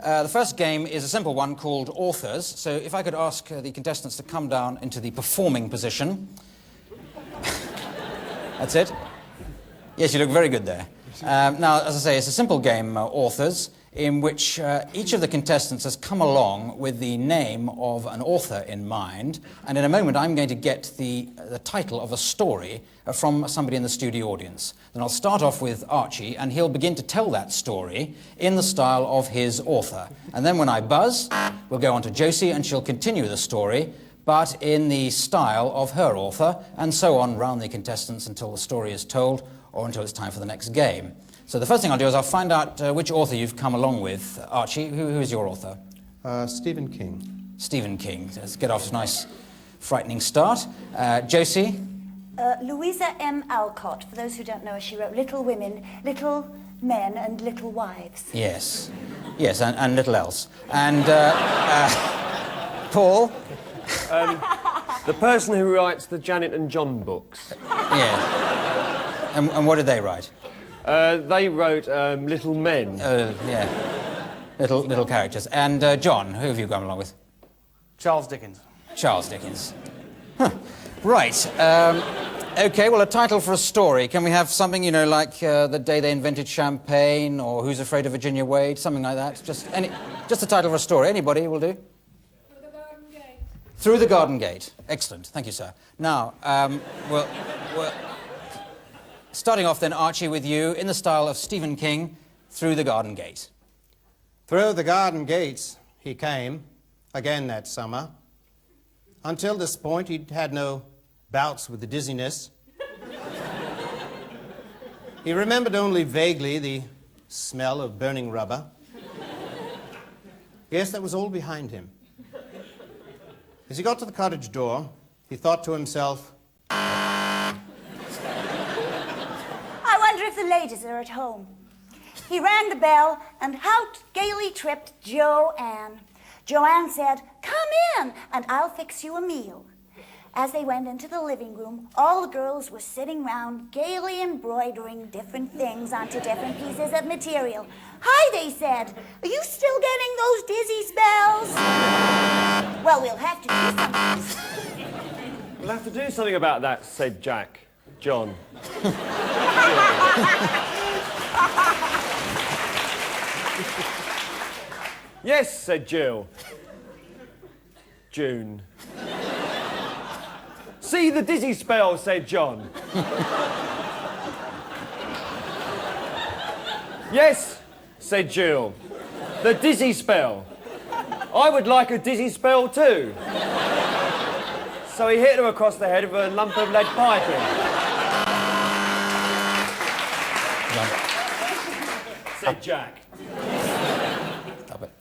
The first game is a simple one called Authors. So if I could ask the contestants to come down into the performing position. That's it. Yes, you look very good there. Now, as I say, it's a simple game, Authors, in which each of the contestants has come along with the name of an author in mind, and in a moment I'm going to get the title of a story from somebody in the studio audience. Then I'll start off with Archie, and he'll begin to tell that story in the style of his author. And then when I buzz, we'll go on to Josie, and she'll continue the story, but in the style of her author, and so on round the contestants until the story is told, or until it's time for the next game. So the first thing I'll do is I'll find out which author you've come along with. Archie, who is your author? Stephen King. Stephen King. Let's get off to a nice, frightening start. Josie? Louisa M. Alcott. For those who don't know her, she wrote Little Women, Little Men and Little Wives. Yes. Yes, and little else. And Paul? The person who writes the Janet and John books. Yeah. And what did they write? They wrote Little Men. Yeah. Little characters. And John, who have you gone along with? Charles Dickens. Charles Dickens. Huh. Right. OK, well, a title for a story. Can we have something, you know, like The Day They Invented Champagne, or Who's Afraid of Virginia Wade, something like that? Just a title for a story. Anybody will do. Through the Garden Gate. Through the Garden Gate. Excellent. Thank you, sir. Now, well, starting off then, Archie, with you, in the style of Stephen King, Through the Garden Gate. Through the garden gates he came, again that summer. Until this point, he'd had no bouts with the dizziness. He remembered only vaguely the smell of burning rubber. Yes, that was all behind him. As he got to the cottage door, he thought to himself, I wonder if the ladies are at home. He rang the bell, and out gaily tripped Joanne. Joanne said, "Come in, and I'll fix you a meal." As they went into the living room, all the girls were sitting round, gaily embroidering different things onto different pieces of material. "Hi," they said. "Are you still getting those dizzy spells?" "Well, we'll have to do something." We'll have to do something about that, said Jack. John. Yes, said Jill. June. See the dizzy spell, said John. Yes, said Jill. The dizzy spell. I would like a dizzy spell too. So he hit her across the head with a lump of lead piping. Said Jack. Stop it.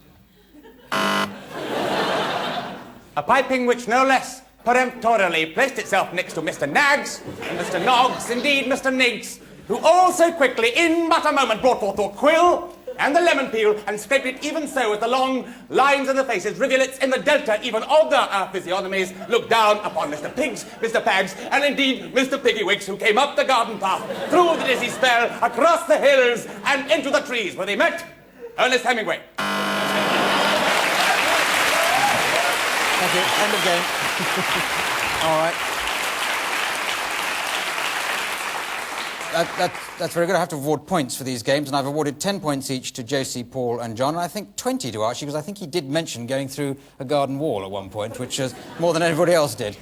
A piping which no less peremptorily placed itself next to Mr. Naggs and Mr. Noggs, indeed Mr. Niggs, who all so quickly, in but a moment, brought forth the quill and the lemon peel and scraped it even so as the long lines of the faces, rivulets in the delta even of their physiognomies, looked down upon Mr. Pigs, Mr. Pags, and indeed Mr. Piggywiggs, who came up the garden path, through the dizzy spell, across the hills, and into the trees, where they met Ernest Hemingway. Thank you. End of game. All right. That's very good. I have to award points for these games, and I've awarded 10 points each to Josie, Paul and John, and I think 20 to Archie, because I think he did mention going through a garden wall at one point, which is more than everybody else did.